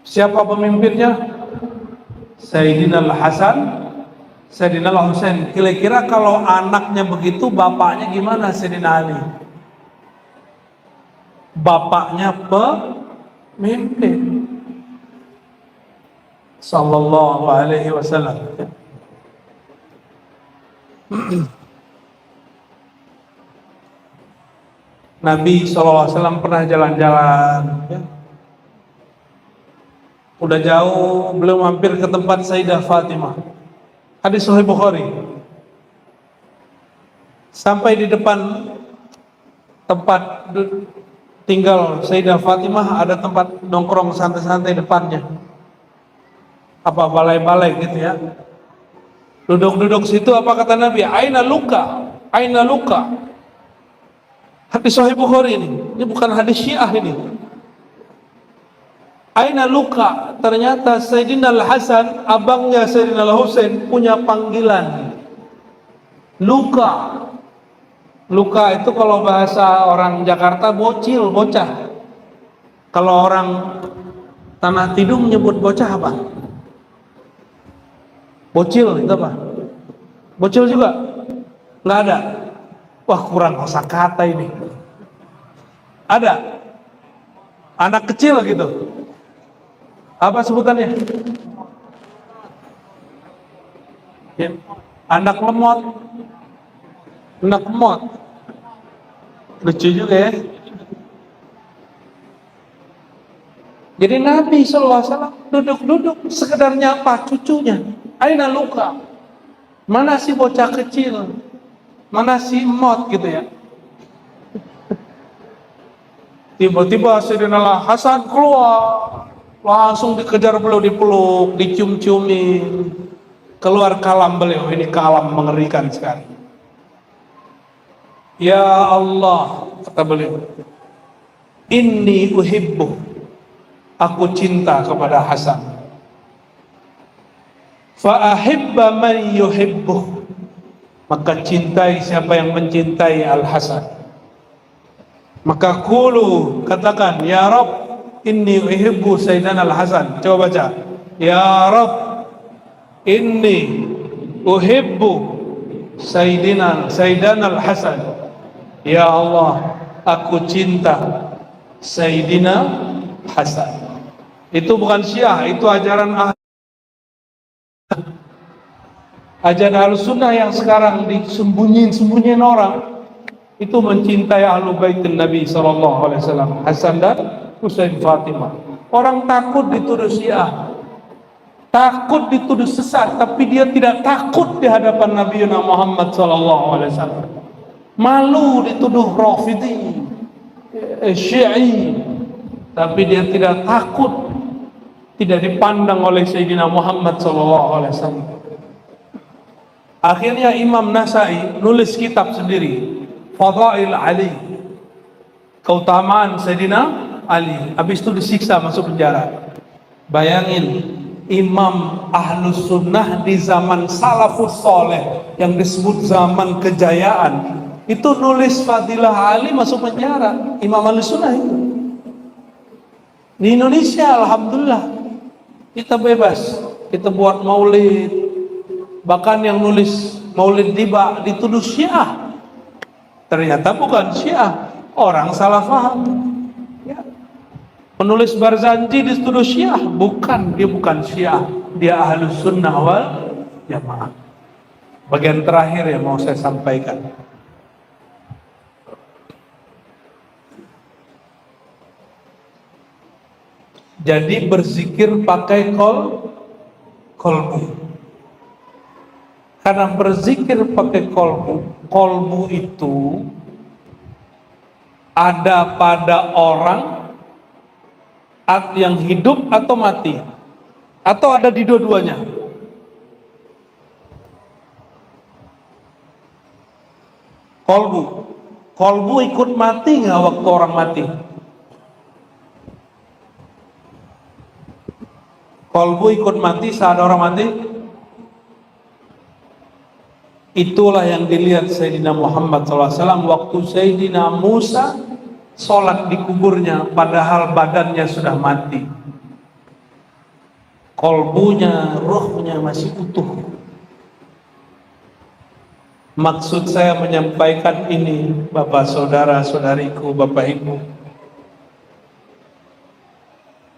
S3: Siapa pemimpinnya? Sayyidina Al-Hasan, Sayyidina Al-Husain. Kira-kira kalau anaknya begitu, bapaknya gimana Sayyidina Ali? Bapaknya pemimpin sallallahu alaihi wasallam. Nabi SAW pernah jalan-jalan ya. Udah jauh, beliau mampir ke tempat Sayyidah Fatimah. Hadis Sahih Bukhari. Sampai di depan tempat tinggal Sayyidah Fatimah, ada tempat nongkrong santai-santai depannya. Apa balai-balai gitu ya. Duduk-duduk situ, apa kata Nabi? Aina luka, aina luka. Hadis Sahih Bukhari ini bukan hadis Syiah ini. Aina luka, ternyata Sayyidina Al-Hasan, abangnya Sayyidina Al-Husain, punya panggilan luka. Luka itu kalau bahasa orang Jakarta bocil, bocah. Kalau orang Tanah Tidung nyebut bocah apa? Bocil itu apa? Bocil juga? Nggak ada? Wah, kurang kosakata ini. Ada? Anak kecil gitu. Apa sebutannya? Ya. Anak lemot. Anak lemot. Lucu juga ya. Jadi Nabi SAW duduk-duduk, sekedarnya apa? Cucunya. Aina luka. Mana si bocah kecil? Mana si emot gitu ya. Tiba-tiba Sayyidina Hasan keluar, langsung dikejar beliau, dipeluk, dicium-ciumin. Keluar kalam beliau, ini kalam mengerikan sekali. Ya Allah, kata beliau, inni uhibbu, aku cinta kepada Hasan. Fa ahibba man yuhibbu, maka cintai siapa yang mencintai Al Hasan. Maka qulu, katakan, ya Rabb, inni uhibbu Sayyidina Al Hasan. Coba baca, ya Rabb, inni uhibbu Sayyidina Al Hasan. Ya Allah, aku cinta Sayyidina Hasan. Itu bukan Syiah, itu ajaran Ahlussunnah yang sekarang disembunyiin orang. Itu mencintai Ahlul Baitin Nabi SAW, Hasan dan Husain Fatimah. Orang takut dituduh Syiah, takut dituduh sesat, tapi dia tidak takut di hadapan Nabi Muhammad SAW. Malu dituduh Rafidhi, Syi'i, tapi dia tidak takut, tidak dipandang oleh Sayyidina Muhammad SAW. Akhirnya Imam Nasai nulis kitab sendiri, Fadail Ali, keutamaan Sayyidina Ali. Habis itu disiksa, masuk penjara. Bayangin, Imam Ahlus Sunnah di zaman Salafus Soleh yang disebut zaman kejayaan, itu nulis Fadilah Ali, masuk penjara. Imam Ahlus Sunnah itu. Di Indonesia alhamdulillah kita bebas, kita buat maulid. Bahkan yang nulis maulid dituduh Syiah. Ternyata bukan Syiah, orang salah paham. Ya. Penulis Barzanji dituduh Syiah, bukan, dia bukan Syiah, dia Ahlus Sunnah wal Jamaah. Bagian terakhir yang mau saya sampaikan. Jadi berzikir pakai kolbu. Karena berzikir pakai kolbu itu ada pada orang yang hidup atau mati, atau ada di dua-duanya. Kolbu ikut mati nggak waktu orang mati? Kolbu ikut mati saat orang mati? Itulah yang dilihat Sayyidina Muhammad SAW waktu Sayyidina Musa sholat di kuburnya, padahal badannya sudah mati. Kolbunya, ruhnya masih utuh. Maksud saya menyampaikan ini, Bapak saudara saudariku, Bapak Ibu,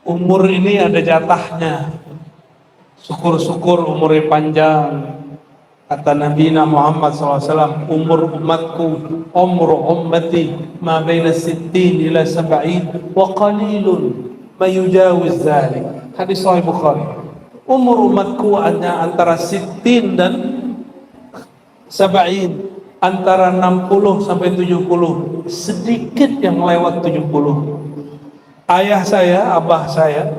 S3: umur ini ada jatahnya. Syukur-syukur umurnya panjang. Kata Nabi Muhammad SAW, umur umatku, umur ummati ma baina sittin ila sab'in wa qalilun ma yujawiz dzalik. Hadis Sahih Bukhari. Umur umatku hanya antara sittin dan sab'in, antara 60 sampai 70, sedikit yang lewat 70. Ayah saya, abah saya,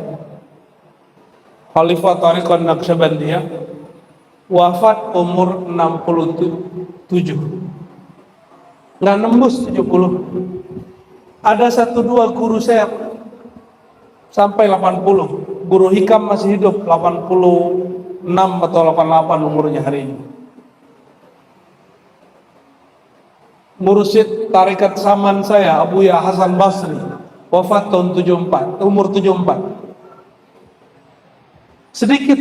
S3: Khalifah Thariqah Naqsyabandiyah, wafat umur 67, nggak nembus 70. Ada 1-2 guru saya sampai 80. Guru Hikam masih hidup, 86 atau 88 umurnya hari ini. Mursyid Tarekat Saman saya, Abuya Hasan Basri, wafat tahun 74, umur 74. Sedikit,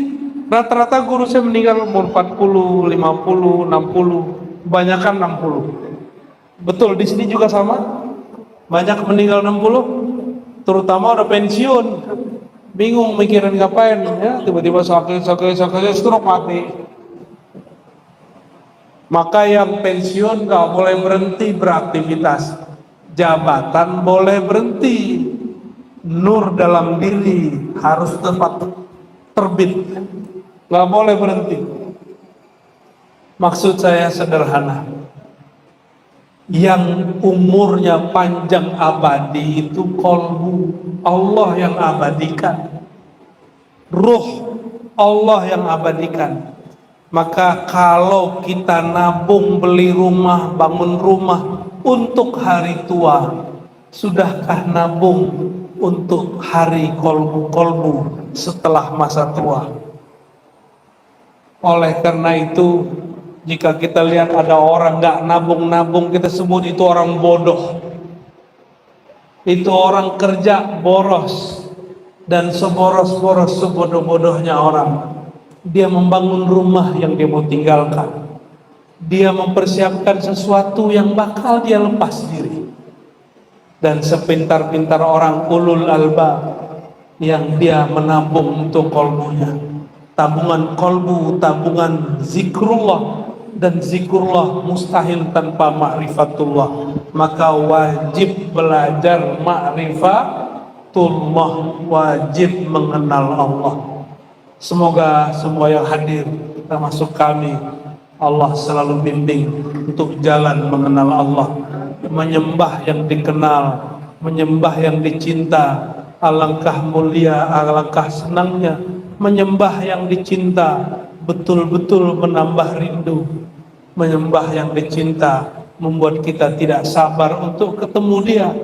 S3: rata-rata guru saya meninggal umur 40, 50, 60, kebanyakan 60. Betul, di sini juga sama. Banyak meninggal 60, terutama udah pensiun. Bingung mikirin ngapain, ya, tiba-tiba sakit, stroke, mati. Maka yang pensiun gak boleh berhenti beraktivitas. Jabatan boleh berhenti, nur dalam diri harus tetap terbit, gak boleh berhenti. Maksud saya sederhana, yang umurnya panjang abadi itu kolbu, Allah yang abadikan, ruh Allah yang abadikan. Maka kalau kita nabung beli rumah, bangun rumah untuk hari tua, sudahkah nabung untuk hari kolbu-kolbu setelah masa tua? Oleh karena itu, jika kita lihat ada orang nggak nabung-nabung, kita sebut itu orang bodoh. Itu orang kerja boros, dan seboros-boros sebodoh-bodohnya orang, dia membangun rumah yang dia mau tinggalkan. Dia mempersiapkan sesuatu yang bakal dia lepas diri. Dan sepintar-pintar orang ulul albab yang dia menabung untuk kolbunya. Tabungan kolbu, tabungan zikrullah. Dan zikrullah mustahil tanpa ma'rifatullah. Maka wajib belajar ma'rifatullah, wajib mengenal Allah. Semoga semua yang hadir, termasuk kami, Allah selalu bimbing untuk jalan mengenal Allah, menyembah yang dikenal, menyembah yang dicinta. Alangkah mulia, alangkah senangnya menyembah yang dicinta, betul-betul menambah rindu. Menyembah yang dicinta membuat kita tidak sabar untuk ketemu dia.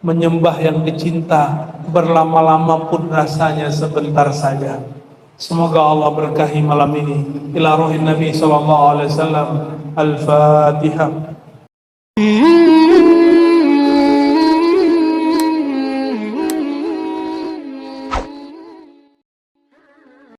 S3: Menyembah yang dicinta berlama-lama pun rasanya sebentar saja. Semoga Allah berkahi malam ini. Ila ruhin Nabi sallallahu alaihi wasallam. Al-Fatihah.